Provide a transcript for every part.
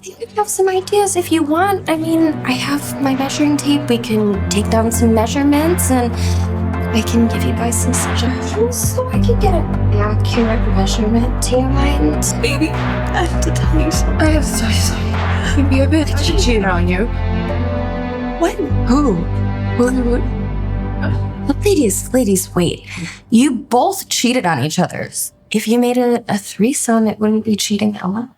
think we have some ideas if you want. I mean, I have my measuring tape. We can take down some measurements and I can give you guys some suggestions so I can get an accurate measurement to your mind. Baby, I have to tell you something. I am so sorry. Baby, I've been cheating on you. What? Who? Look, ladies, wait. You both cheated on each other. If you made a threesome, it wouldn't be cheating, Ella.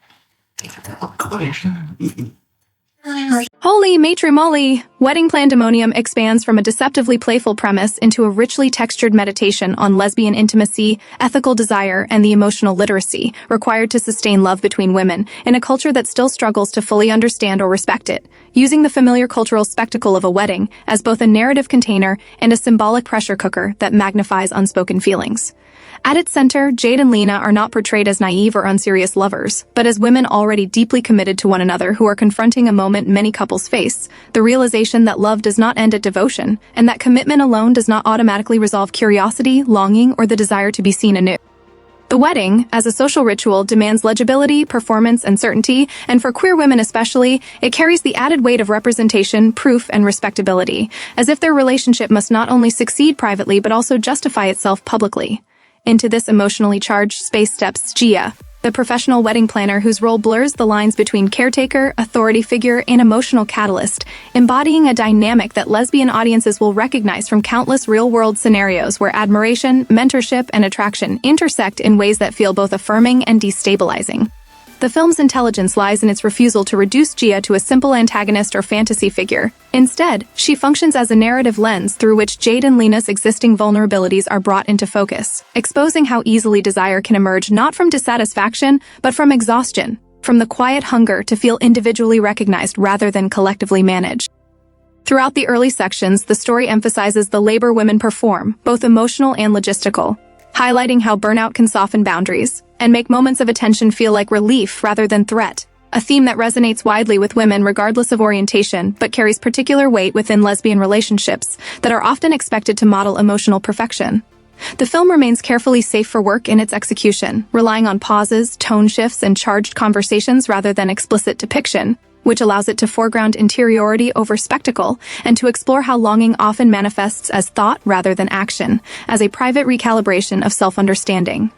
Holy matrimony! Wedding Pandemonium expands from a deceptively playful premise into a richly textured meditation on lesbian intimacy, ethical desire, and the emotional literacy required to sustain love between women in a culture that still struggles to fully understand or respect it, using the familiar cultural spectacle of a wedding as both a narrative container and a symbolic pressure cooker that magnifies unspoken feelings. At its center, Jade and Lena are not portrayed as naive or unserious lovers, but as women already deeply committed to one another who are confronting a moment many couples face, the realization that love does not end at devotion, and that commitment alone does not automatically resolve curiosity, longing, or the desire to be seen anew. The wedding, as a social ritual, demands legibility, performance, and certainty, and for queer women especially, it carries the added weight of representation, proof, and respectability, as if their relationship must not only succeed privately but also justify itself publicly. Into this emotionally charged space steps Gia, the professional wedding planner whose role blurs the lines between caretaker, authority figure, and emotional catalyst, embodying a dynamic that lesbian audiences will recognize from countless real-world scenarios where admiration, mentorship, and attraction intersect in ways that feel both affirming and destabilizing. The film's intelligence lies in its refusal to reduce Gia to a simple antagonist or fantasy figure. Instead, she functions as a narrative lens through which Jade and Lena's existing vulnerabilities are brought into focus, exposing how easily desire can emerge not from dissatisfaction, but from exhaustion, from the quiet hunger to feel individually recognized rather than collectively managed. Throughout the early sections, the story emphasizes the labor women perform, both emotional and logistical, highlighting how burnout can soften boundaries and make moments of attention feel like relief rather than threat, a theme that resonates widely with women regardless of orientation but carries particular weight within lesbian relationships that are often expected to model emotional perfection. The film remains carefully safe for work in its execution, relying on pauses, tone shifts, and charged conversations rather than explicit depiction, which allows it to foreground interiority over spectacle and to explore how longing often manifests as thought rather than action, as a private recalibration of self-understanding.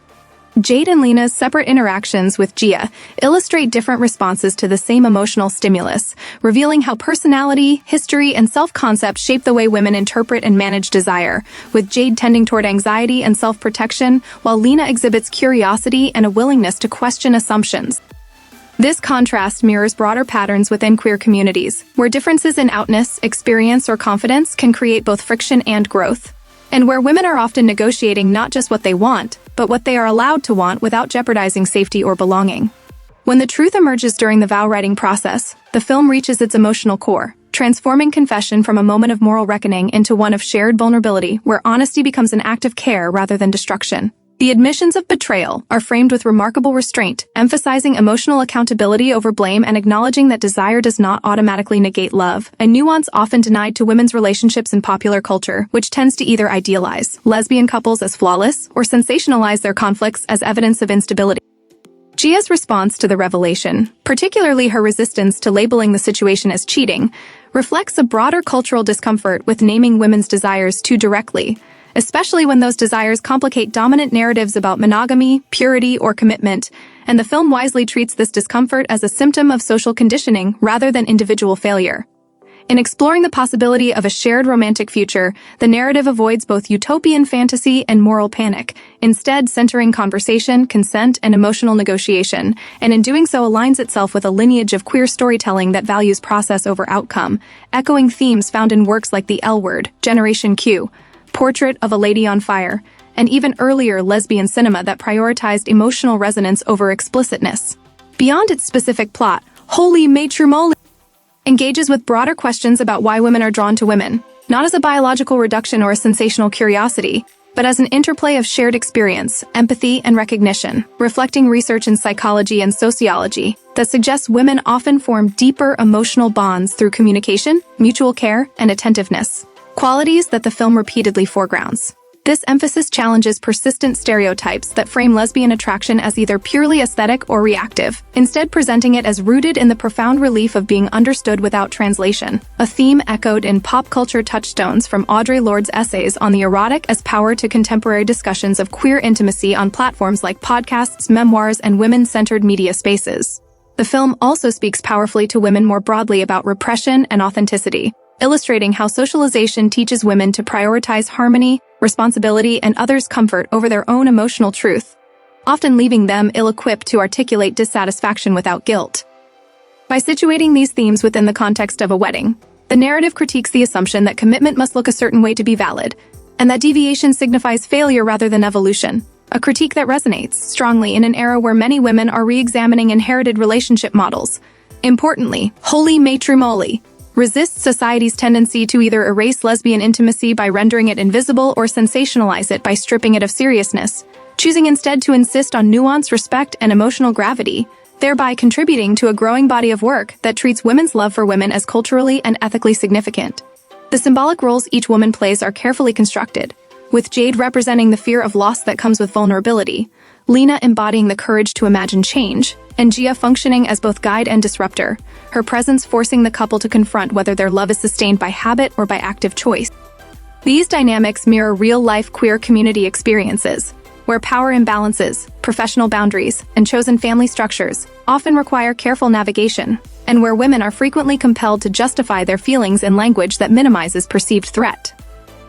Jade and Lena's separate interactions with Gia illustrate different responses to the same emotional stimulus, revealing how personality, history, and self-concept shape the way women interpret and manage desire, with Jade tending toward anxiety and self-protection, while Lena exhibits curiosity and a willingness to question assumptions. This contrast mirrors broader patterns within queer communities, where differences in outness, experience, or confidence can create both friction and growth, and where women are often negotiating not just what they want, but what they are allowed to want without jeopardizing safety or belonging. When the truth emerges during the vow-writing process, the film reaches its emotional core, transforming confession from a moment of moral reckoning into one of shared vulnerability where honesty becomes an act of care rather than destruction. The admissions of betrayal are framed with remarkable restraint, emphasizing emotional accountability over blame and acknowledging that desire does not automatically negate love, a nuance often denied to women's relationships in popular culture, which tends to either idealize lesbian couples as flawless or sensationalize their conflicts as evidence of instability. Gia's response to the revelation, particularly her resistance to labeling the situation as cheating, reflects a broader cultural discomfort with naming women's desires too directly, especially when those desires complicate dominant narratives about monogamy, purity, or commitment, and the film wisely treats this discomfort as a symptom of social conditioning rather than individual failure. In exploring the possibility of a shared romantic future, the narrative avoids both utopian fantasy and moral panic, instead centering conversation, consent, and emotional negotiation, and in doing so aligns itself with a lineage of queer storytelling that values process over outcome, echoing themes found in works like The L Word, Generation Q, Portrait of a Lady on Fire, and even earlier lesbian cinema that prioritized emotional resonance over explicitness. Beyond its specific plot, Holy Matrimony engages with broader questions about why women are drawn to women, not as a biological reduction or a sensational curiosity, but as an interplay of shared experience, empathy, and recognition, reflecting research in psychology and sociology that suggests women often form deeper emotional bonds through communication, mutual care, and attentiveness, qualities that the film repeatedly foregrounds. This emphasis challenges persistent stereotypes that frame lesbian attraction as either purely aesthetic or reactive, instead presenting it as rooted in the profound relief of being understood without translation, a theme echoed in pop culture touchstones from Audre Lorde's essays on the erotic as power to contemporary discussions of queer intimacy on platforms like podcasts, memoirs, and women-centered media spaces. The film also speaks powerfully to women more broadly about repression and authenticity, illustrating how socialization teaches women to prioritize harmony, responsibility, and others' comfort over their own emotional truth, often leaving them ill-equipped to articulate dissatisfaction without guilt. By situating these themes within the context of a wedding, the narrative critiques the assumption that commitment must look a certain way to be valid, and that deviation signifies failure rather than evolution, a critique that resonates strongly in an era where many women are re-examining inherited relationship models. Importantly, holy matrimony resists society's tendency to either erase lesbian intimacy by rendering it invisible or sensationalize it by stripping it of seriousness, choosing instead to insist on nuance, respect, and emotional gravity, thereby contributing to a growing body of work that treats women's love for women as culturally and ethically significant. The symbolic roles each woman plays are carefully constructed, with Jade representing the fear of loss that comes with vulnerability, Lena embodying the courage to imagine change, and Gia functioning as both guide and disruptor, her presence forcing the couple to confront whether their love is sustained by habit or by active choice. These dynamics mirror real-life queer community experiences, where power imbalances, professional boundaries, and chosen family structures often require careful navigation, and where women are frequently compelled to justify their feelings in language that minimizes perceived threat.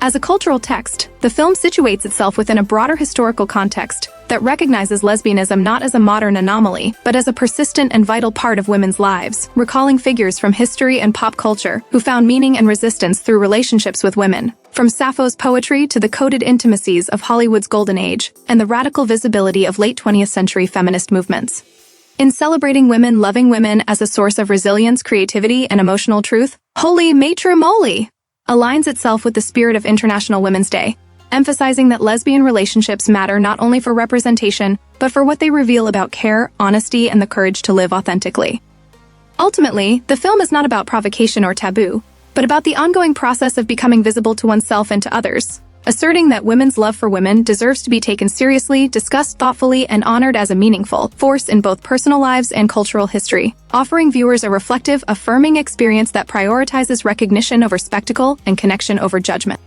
As a cultural text, the film situates itself within a broader historical context that recognizes lesbianism not as a modern anomaly, but as a persistent and vital part of women's lives, recalling figures from history and pop culture who found meaning and resistance through relationships with women, from Sappho's poetry to the coded intimacies of Hollywood's golden age and the radical visibility of late 20th century feminist movements. In celebrating women loving women as a source of resilience, creativity, and emotional truth, Holy Matrimony aligns itself with the spirit of International Women's Day, emphasizing that lesbian relationships matter not only for representation, but for what they reveal about care, honesty, and the courage to live authentically. Ultimately, the film is not about provocation or taboo, but about the ongoing process of becoming visible to oneself and to others, asserting that women's love for women deserves to be taken seriously, discussed thoughtfully, and honored as a meaningful force in both personal lives and cultural history, offering viewers a reflective, affirming experience that prioritizes recognition over spectacle and connection over judgment.